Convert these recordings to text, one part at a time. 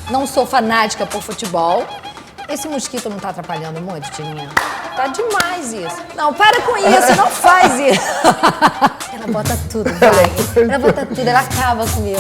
Não sou fanática por futebol. Esse mosquito não tá atrapalhando muito, Tininha? Tá demais isso. Não, para com isso, não faz isso. Ela bota tudo, vai. Ela bota tudo, ela acaba comigo.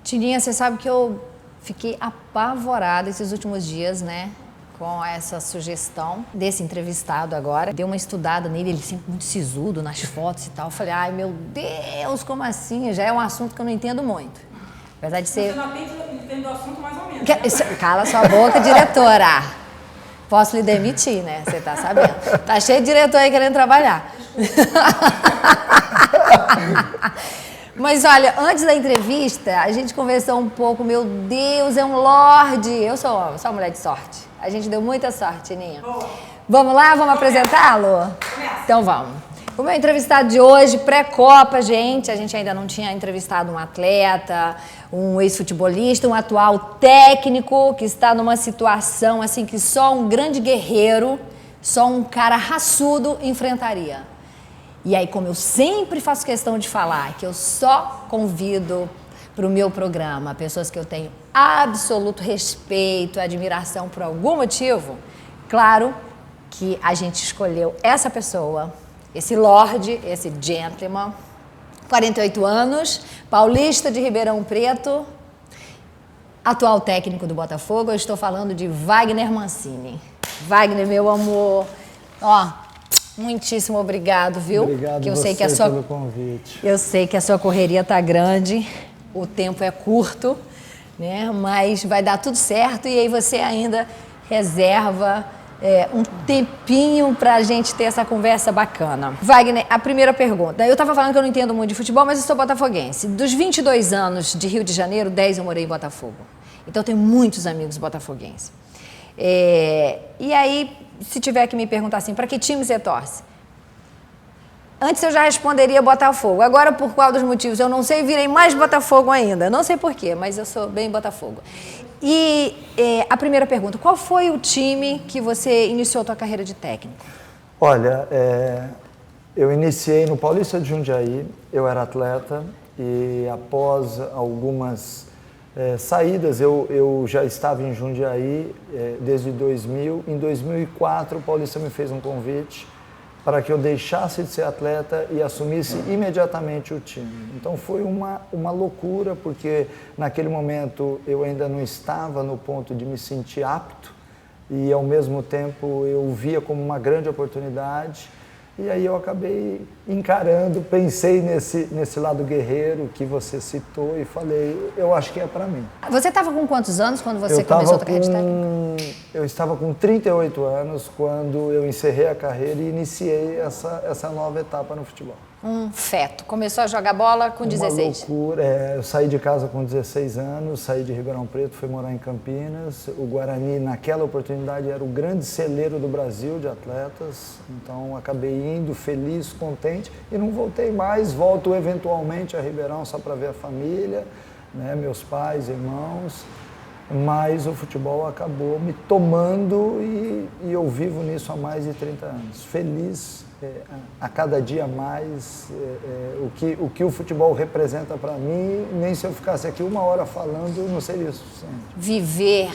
Tininha, você sabe que eu fiquei apavorada esses últimos dias, né? Com essa sugestão desse entrevistado agora. Dei uma estudada nele, ele sempre muito sisudo nas fotos e tal. Eu falei, ai meu Deus, como assim? Já é um assunto que eu não entendo muito. Apesar de ser... Você não entende o assunto mais ou menos, né? Cala sua boca, diretora. Posso lhe demitir, né? Você tá sabendo. Tá cheio de diretor aí querendo trabalhar. Mas olha, antes da entrevista, a gente conversou um pouco. Meu Deus, é um lorde. Eu sou uma mulher de sorte. A gente deu muita sorte, Tininha. Vamos lá? Vamos apresentá-lo? Então vamos. O meu entrevistado de hoje, pré-Copa, gente, a gente ainda não tinha entrevistado um atleta, um ex-futebolista, um atual técnico que está numa situação assim que só um grande guerreiro, só um cara raçudo enfrentaria. E aí, como eu sempre faço questão de falar, que eu só convido para o meu programa pessoas que eu tenho absoluto respeito, admiração por algum motivo, claro que a gente escolheu essa pessoa, esse lorde, esse gentleman, 48 anos, paulista de Ribeirão Preto, atual técnico do Botafogo. Eu estou falando de Wagner Mancini. Wagner, meu amor, ó, muitíssimo obrigado, viu? Obrigado que eu você sei que a sua, pelo convite. Eu sei que a sua correria tá grande, o tempo é curto, né? Mas vai dar tudo certo e aí você ainda reserva um tempinho pra gente ter essa conversa bacana. Wagner, a primeira pergunta. Eu tava falando que eu não entendo muito de futebol, mas eu sou botafoguense. Dos 22 anos de Rio de Janeiro, 10 eu morei em Botafogo. Então eu tenho muitos amigos botafoguenses. E aí, se tiver que me perguntar assim, pra que time você torce? Antes eu já responderia Botafogo. Agora, por qual dos motivos? Eu não sei, virei mais Botafogo ainda. Não sei por quê, mas eu sou bem Botafogo. E a primeira pergunta, qual foi o time que você iniciou a sua carreira de técnico? Olha, eu iniciei no Paulista de Jundiaí, eu era atleta e após algumas saídas, eu já estava em Jundiaí desde 2000. Em 2004, o Paulista me fez um convite para que eu deixasse de ser atleta e assumisse imediatamente o time. Então foi uma loucura, porque naquele momento eu ainda não estava no ponto de me sentir apto e ao mesmo tempo eu via como uma grande oportunidade. E aí eu acabei encarando, pensei nesse lado guerreiro que você citou e falei, eu acho que é para mim. Você estava com quantos anos quando você começou a carreira de técnico? Eu estava com 38 anos quando eu encerrei a carreira e iniciei essa nova etapa no futebol. Um feto. Começou a jogar bola com 16. Uma loucura. Eu saí de casa com 16 anos, saí de Ribeirão Preto, fui morar em Campinas. O Guarani, naquela oportunidade, era o grande celeiro do Brasil de atletas. Então, acabei indo feliz, contente e não voltei mais. Volto eventualmente a Ribeirão só para ver a família, né, meus pais, irmãos. Mas o futebol acabou me tomando e eu vivo nisso há mais de 30 anos. Feliz. A cada dia mais, o que o futebol representa para mim, nem se eu ficasse aqui uma hora falando, não seria o suficiente. Viver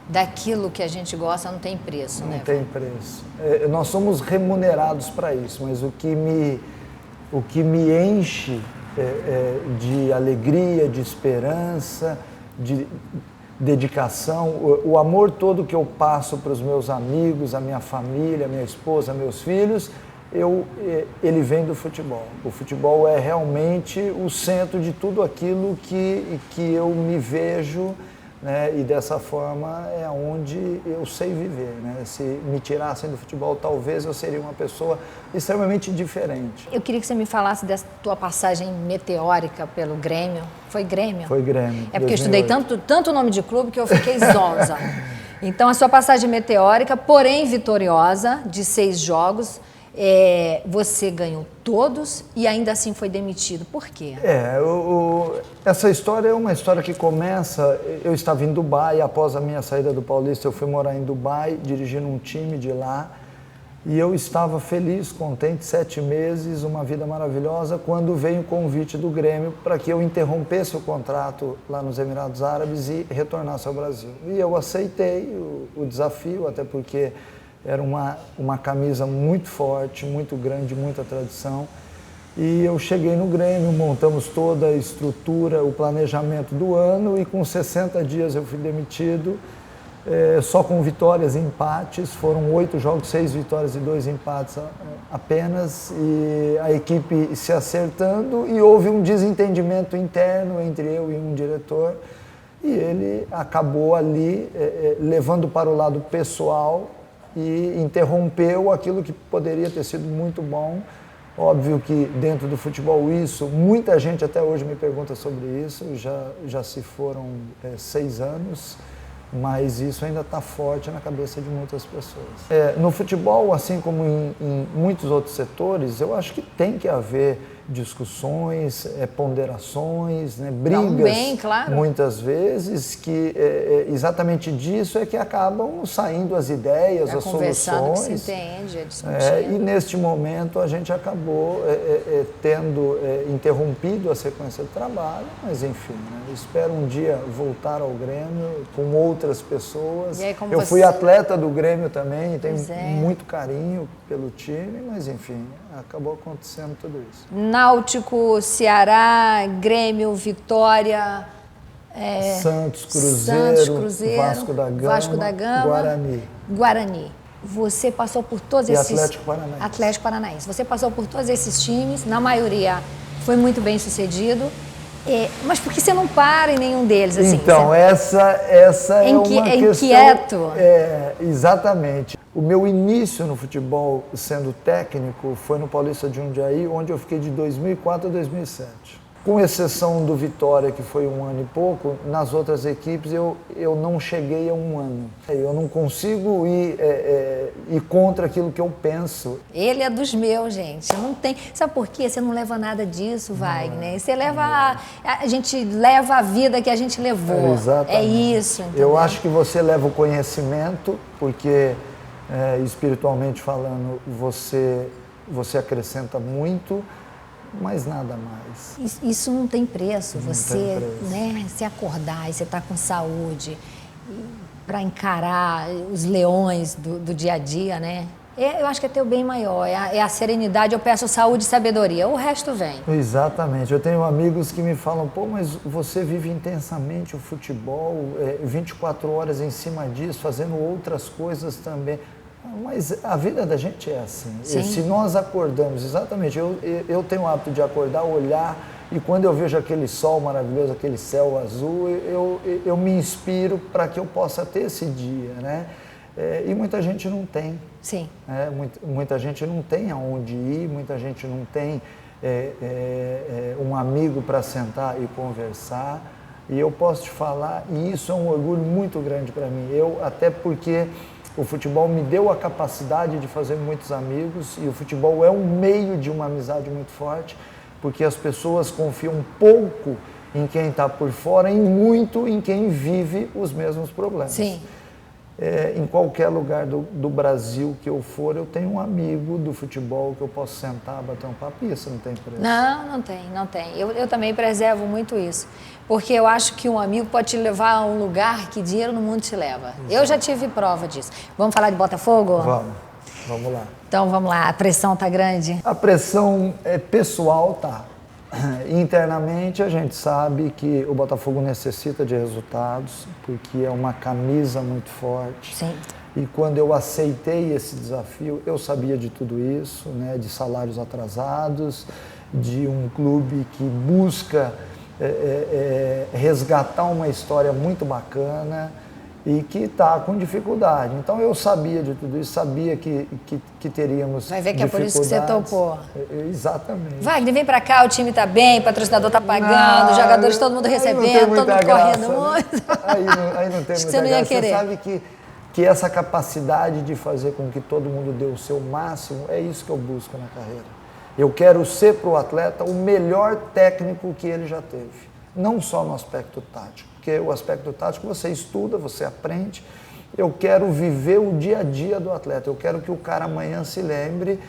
daquilo que a gente gosta não tem preço, né? Não tem preço. Nós somos remunerados para isso, mas o que me enche de alegria, de esperança, de dedicação, o amor todo que eu passo para os meus amigos, a minha família, a minha esposa, meus filhos, ele vem do futebol. O futebol é realmente o centro de tudo aquilo que eu me vejo, né? E dessa forma é onde eu sei viver, né? Se me tirassem do futebol, talvez eu seria uma pessoa extremamente diferente. Eu queria que você me falasse dessa tua passagem meteórica pelo Grêmio. Foi Grêmio? Foi Grêmio. É porque eu estudei tanto nome de clube que eu fiquei zonza. Então, a sua passagem meteórica, porém vitoriosa, de 6 jogos, você ganhou todos e ainda assim foi demitido. Por quê? Essa história é uma história que começa... Eu estava em Dubai, após a minha saída do Paulista, eu fui morar em Dubai, dirigindo um time de lá. E eu estava feliz, contente, 7 meses, uma vida maravilhosa, quando veio o convite do Grêmio para que eu interrompesse o contrato lá nos Emirados Árabes e retornasse ao Brasil. E eu aceitei o desafio, até porque era uma camisa muito forte, muito grande, muita tradição. E eu cheguei no Grêmio, montamos toda a estrutura, o planejamento do ano, e com 60 dias eu fui demitido. Só com vitórias e empates, foram 8 jogos, 6 vitórias e 2 empates apenas, e a equipe se acertando, e houve um desentendimento interno entre eu e um diretor, e ele acabou ali levando para o lado pessoal e interrompeu aquilo que poderia ter sido muito bom. Óbvio que dentro do futebol isso, muita gente até hoje me pergunta sobre isso, já se foram 6 anos, mas isso ainda está forte na cabeça de muitas pessoas. No futebol, assim como em muitos outros setores, eu acho que tem que haver discussões, ponderações, né, brigas, bem, claro, muitas vezes, que exatamente disso é que acabam saindo as ideias, as soluções. Que se entende, discutindo. E neste momento a gente acabou tendo interrompido a sequência de trabalho, mas enfim, né, espero um dia voltar ao Grêmio com outras pessoas. E aí, como eu você... fui atleta do Grêmio também, tenho muito carinho pelo time, mas enfim, acabou acontecendo tudo isso. Náutico, Ceará, Grêmio, Vitória, Santos, Cruzeiro, Vasco da Gama, Guarani. Você passou por todos esses... Atlético Paranaense. Você passou por todos esses times, na maioria foi muito bem sucedido. Mas por que você não para em nenhum deles? Assim, então, essa é uma questão... Inquieto. Exatamente. O meu início no futebol sendo técnico foi no Paulista de Jundiaí, onde eu fiquei de 2004 a 2007. Com exceção do Vitória, que foi 1 ano e pouco, nas outras equipes eu não cheguei a 1 ano. Eu não consigo ir contra aquilo que eu penso. Ele é dos meus, gente. Não tem... Sabe por quê? Você não leva nada disso, Wagner. Você leva... A gente leva a vida que a gente levou. Exatamente. É isso, entendeu? Eu acho que você leva o conhecimento, porque espiritualmente falando, você acrescenta muito, mas nada mais. Isso não tem preço. Não você, tem preço. Né, se acordar e você está com saúde para encarar os leões do dia a dia, né? Eu acho que é ter o bem maior, é a serenidade. Eu peço saúde e sabedoria, o resto vem. Exatamente. Eu tenho amigos que me falam, pô, mas você vive intensamente o futebol, 24 horas em cima disso, fazendo outras coisas também. Mas a vida da gente é assim. Sim. Se nós acordamos, exatamente, eu tenho o hábito de acordar, olhar, e quando eu vejo aquele sol maravilhoso, aquele céu azul, eu me inspiro para que eu possa ter esse dia, né? E muita gente não tem. Sim. Muita gente não tem aonde ir, muita gente não tem um amigo para sentar e conversar. E eu posso te falar, e isso é um orgulho muito grande para mim. Até porque o futebol me deu a capacidade de fazer muitos amigos, e o futebol é um meio de uma amizade muito forte, porque as pessoas confiam pouco em quem está por fora e muito em quem vive os mesmos problemas. Sim. Em qualquer lugar do Brasil que eu for, eu tenho um amigo do futebol que eu posso sentar, bater um papo, e isso não tem preço. Não tem. Eu também preservo muito isso, porque eu acho que um amigo pode te levar a um lugar que dinheiro no mundo te leva. Exato. Eu já tive prova disso. Vamos falar de Botafogo? Vamos lá. Então vamos lá, a pressão tá grande? A pressão pessoal tá. Internamente a gente sabe que o Botafogo necessita de resultados, porque é uma camisa muito forte. Sim. E quando eu aceitei esse desafio, eu sabia de tudo isso, né, de salários atrasados, de um clube que busca resgatar uma história muito bacana e que está com dificuldade. Então eu sabia de tudo isso, sabia que teríamos Vai ver que é por isso que você topou. Exatamente. Wagner, vem pra cá, o time tá bem, o patrocinador tá pagando, os jogadores todo mundo recebendo, todo mundo correndo muito. Aí não tem muita você não ia graça. querer. Você sabe que essa capacidade de fazer com que todo mundo dê o seu máximo, é isso que eu busco na carreira. Eu quero ser para o atleta o melhor técnico que ele já teve. Não só no aspecto tático, porque o aspecto tático você estuda, você aprende, eu quero viver o dia a dia do atleta, eu quero que o cara amanhã se lembre,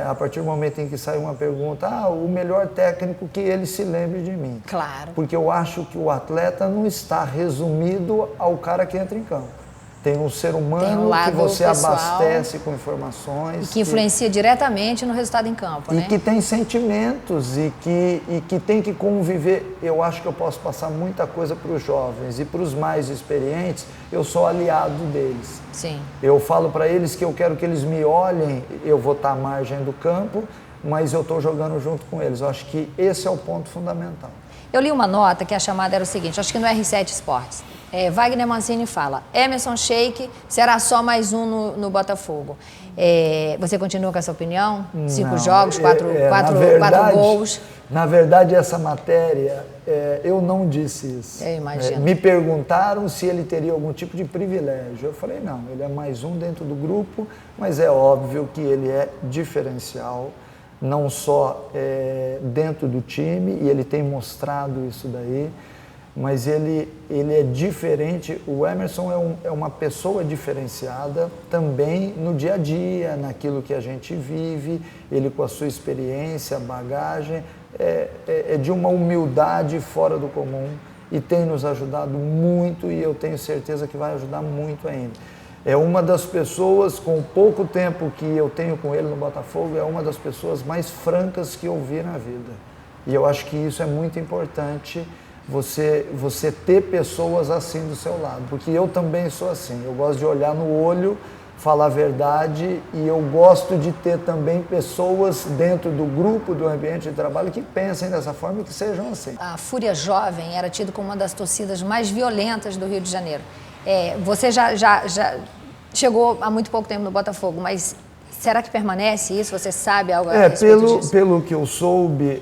a partir do momento em que sai uma pergunta, o melhor técnico, que ele se lembre de mim. Claro. Porque eu acho que o atleta não está resumido ao cara que entra em campo. Tem um ser humano que você pessoal, abastece com informações. E que influencia diretamente no resultado em campo, né? E que tem sentimentos e que tem que conviver. Eu acho que eu posso passar muita coisa para os jovens e para os mais experientes, eu sou aliado deles. Sim. Eu falo para eles que eu quero que eles me olhem, eu vou estar à margem do campo, mas eu estou jogando junto com eles. Eu acho que esse é o ponto fundamental. Eu li uma nota que a chamada era o seguinte, acho que no R7 Esportes. Wagner Mancini fala, Emerson Sheik será só mais um no Botafogo. Você continua com essa opinião? 5 jogos, 4 gols? Na verdade, essa matéria, eu não disse isso. Eu imagino. Me perguntaram se ele teria algum tipo de privilégio. Eu falei, não, ele é mais um dentro do grupo, mas é óbvio que ele é diferencial, não só dentro do time, e ele tem mostrado isso daí, mas ele é diferente. O Emerson é uma pessoa diferenciada também no dia a dia, naquilo que a gente vive, ele com a sua experiência, bagagem, é de uma humildade fora do comum e tem nos ajudado muito, e eu tenho certeza que vai ajudar muito ainda. É uma das pessoas, com o pouco tempo que eu tenho com ele no Botafogo, é uma das pessoas mais francas que eu vi na vida. E eu acho que isso é muito importante, você ter pessoas assim do seu lado, porque eu também sou assim, eu gosto de olhar no olho, falar a verdade, e eu gosto de ter também pessoas dentro do grupo, do ambiente de trabalho, que pensem dessa forma e que sejam assim. A Fúria Jovem era tido como uma das torcidas mais violentas do Rio de Janeiro. Você já chegou há muito pouco tempo no Botafogo, mas será que permanece isso? Você sabe algo a respeito disso? Pelo que eu soube,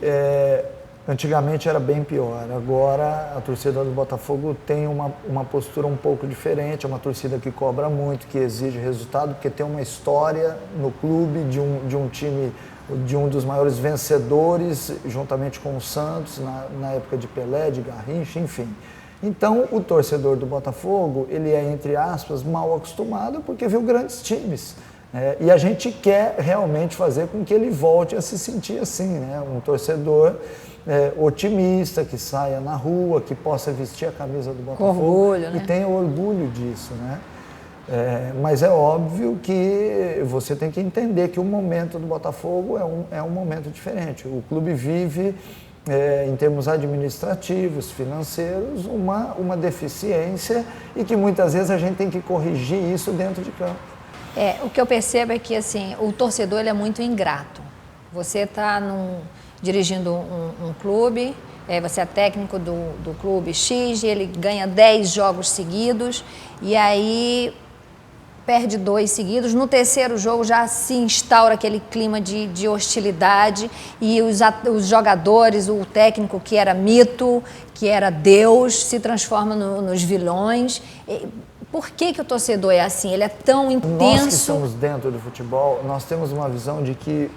antigamente era bem pior. Agora a torcida do Botafogo tem uma postura um pouco diferente, é uma torcida que cobra muito, que exige resultado, porque tem uma história no clube de um time, de um dos maiores vencedores, juntamente com o Santos, na época de Pelé, de Garrincha, enfim. Então, o torcedor do Botafogo, ele é, entre aspas, mal acostumado porque viu grandes times. E a gente quer realmente fazer com que ele volte a se sentir assim, né? Um torcedor otimista, que saia na rua, que possa vestir a camisa do Botafogo. Com orgulho, né? E tenha orgulho disso, né? Mas é óbvio que você tem que entender que o momento do Botafogo é um momento diferente. O clube vive, em termos administrativos, financeiros, uma deficiência, e que muitas vezes a gente tem que corrigir isso dentro de campo. O que eu percebo é que assim, o torcedor ele é muito ingrato. Você está dirigindo um clube, você é técnico do clube X, ele ganha 10 jogos seguidos, e aí perde 2 seguidos, no terceiro jogo já se instaura aquele clima de hostilidade, e os jogadores, o técnico que era mito, que era Deus, se transforma nos vilões. Por que o torcedor é assim? Ele é tão intenso? Nós que estamos dentro do futebol, nós temos uma visão de que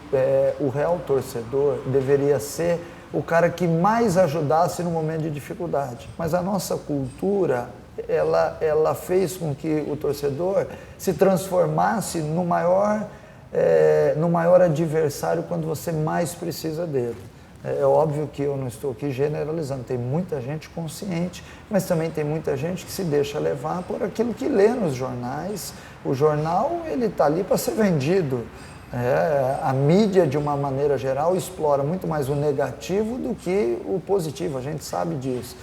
o real torcedor deveria ser o cara que mais ajudasse no momento de dificuldade. Mas a nossa cultura, ela fez com que o torcedor se transformasse no maior adversário quando você mais precisa dele. É óbvio que eu não estou aqui generalizando, tem muita gente consciente, mas também tem muita gente que se deixa levar por aquilo que lê nos jornais. O jornal, ele está ali para ser vendido. A mídia, de uma maneira geral, explora muito mais o negativo do que o positivo, a gente sabe disso.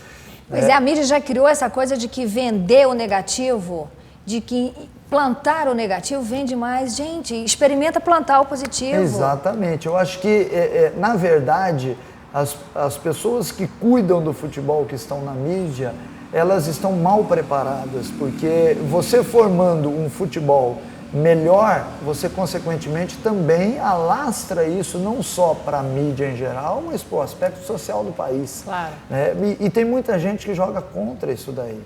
Pois a mídia já criou essa coisa de que vender o negativo, de que plantar o negativo vende mais. Gente, experimenta plantar o positivo. Exatamente. Eu acho que, na verdade, as pessoas que cuidam do futebol, que estão na mídia, elas estão mal preparadas, porque você formando um futebol melhor, você consequentemente também alastra isso não só para a mídia em geral, mas para o aspecto social do país. Claro. E tem muita gente que joga contra isso daí.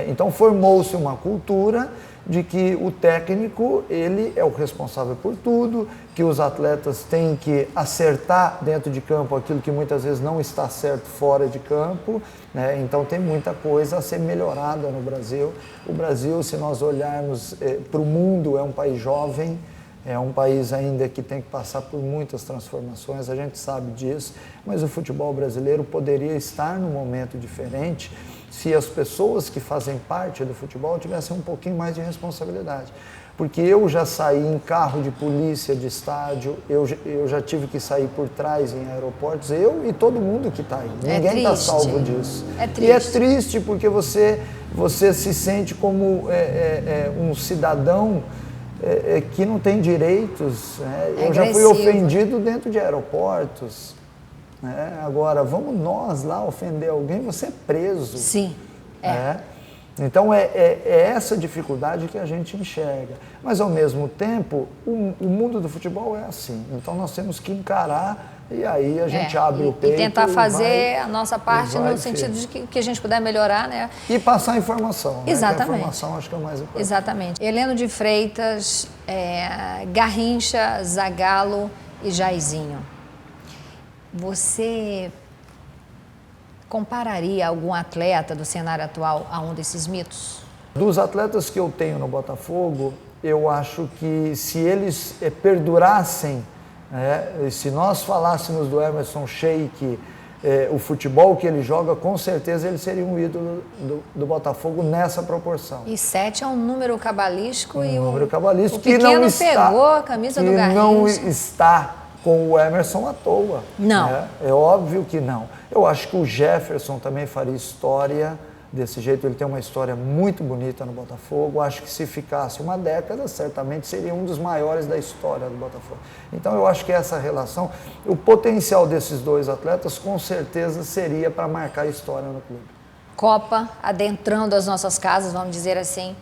Então formou-se uma cultura de que o técnico, ele é o responsável por tudo, que os atletas têm que acertar dentro de campo aquilo que muitas vezes não está certo fora de campo, né? Então tem muita coisa a ser melhorada no Brasil. O Brasil, se nós olharmos para o mundo, é um país jovem, é um país ainda que tem que passar por muitas transformações, a gente sabe disso, mas o futebol brasileiro poderia estar num momento diferente se as pessoas que fazem parte do futebol tivessem um pouquinho mais de responsabilidade. Porque eu já saí em carro de polícia de estádio, eu já tive que sair por trás em aeroportos, eu e todo mundo que está aí. Ninguém está salvo disso. É triste. E é triste porque você se sente como um cidadão que não tem direitos. Né? Eu já fui ofendido dentro de aeroportos. Agora, vamos nós lá ofender alguém, você é preso. Sim, Então, é essa dificuldade que a gente enxerga. Mas, ao mesmo tempo, o mundo do futebol é assim. Então, nós temos que encarar e aí a gente abre o peito. E tentar fazer a nossa parte no sentido de que o que a gente puder melhorar, né? E passar informação. Exatamente. Né? Que a informação acho que é o mais importante. Exatamente. Heleno de Freitas, Garrincha, Zagallo e Jairzinho. Você compararia algum atleta do cenário atual a um desses mitos? Dos atletas que eu tenho no Botafogo, eu acho que se eles perdurassem, se nós falássemos do Emerson Sheik, o futebol que ele joga, com certeza ele seria um ídolo do Botafogo nessa proporção. E 7 é um número cabalístico e número cabalístico o pequeno pegou a camisa do Garrincha. Não está com o Emerson à toa. Não. Né? É óbvio que não. Eu acho que o Jefferson também faria história desse jeito. Ele tem uma história muito bonita no Botafogo. Acho que se ficasse uma década, certamente seria um dos maiores da história do Botafogo. Então eu acho que essa relação, o potencial desses dois atletas, com certeza seria para marcar a história no clube. Copa adentrando as nossas casas, vamos dizer assim.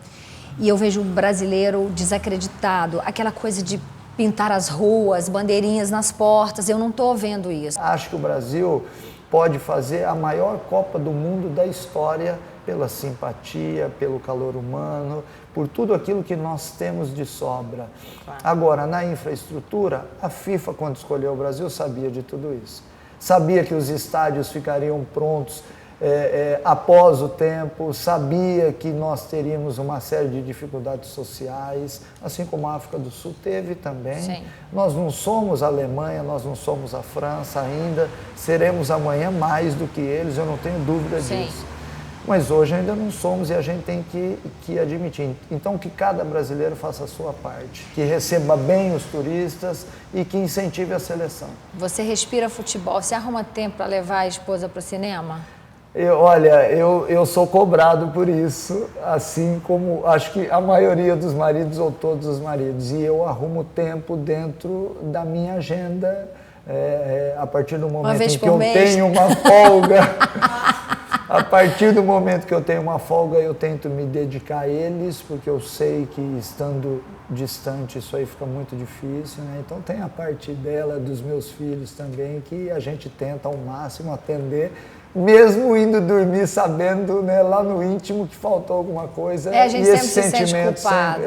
E eu vejo o brasileiro desacreditado. Aquela coisa de pintar as ruas, bandeirinhas nas portas, eu não estou vendo isso. Acho que o Brasil pode fazer a maior Copa do Mundo da história pela simpatia, pelo calor humano, por tudo aquilo que nós temos de sobra. Claro. Agora, na infraestrutura, a FIFA, quando escolheu o Brasil, sabia de tudo isso. Sabia que os estádios ficariam prontos após o tempo, sabia que nós teríamos uma série de dificuldades sociais, assim como a África do Sul teve também. Sim. Nós não somos a Alemanha, nós não somos a França ainda, seremos amanhã mais do que eles, eu não tenho dúvida disso. Mas hoje ainda não somos e a gente tem que admitir. Então que cada brasileiro faça a sua parte, que receba bem os turistas e que incentive a seleção. Você respira futebol, você arruma tempo para levar a esposa para o cinema? Eu sou cobrado por isso, assim como acho que a maioria dos maridos ou todos os maridos. E eu arrumo tempo dentro da minha agenda, a partir do momento em que eu tenho uma folga. A partir do momento que eu tenho uma folga, eu tento me dedicar a eles, porque eu sei que estando distante isso aí fica muito difícil, né? Então tem a parte dela, dos meus filhos também, que a gente tenta ao máximo atender, mesmo indo dormir sabendo, né, lá no íntimo que faltou alguma coisa. A gente e sempre se sente culpado.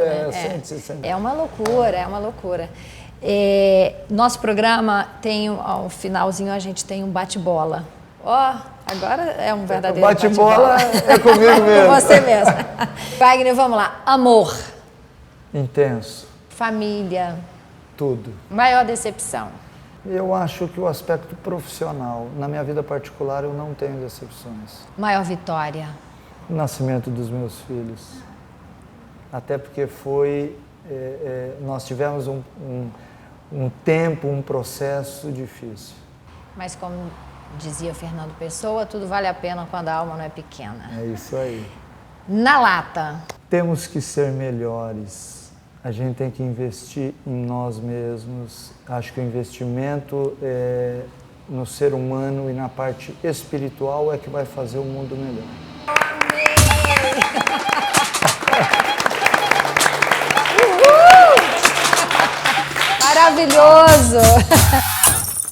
É uma loucura, é uma loucura. Nosso programa tem, ao finalzinho, a gente tem um bate-bola. Agora é um verdadeiro bate-bola. É comigo mesmo. Com você mesmo. Wagner, vamos lá. Amor. Intenso. Família. Tudo. Maior decepção. Eu acho que o aspecto profissional, na minha vida particular, eu não tenho decepções. Maior vitória? O nascimento dos meus filhos. Até porque nós tivemos um tempo, um processo difícil. Mas como dizia Fernando Pessoa, tudo vale a pena quando a alma não é pequena. É isso aí. Na lata. Temos que ser melhores. A gente tem que investir em nós mesmos. Acho que o investimento no ser humano e na parte espiritual é que vai fazer o mundo melhor. Maravilhoso!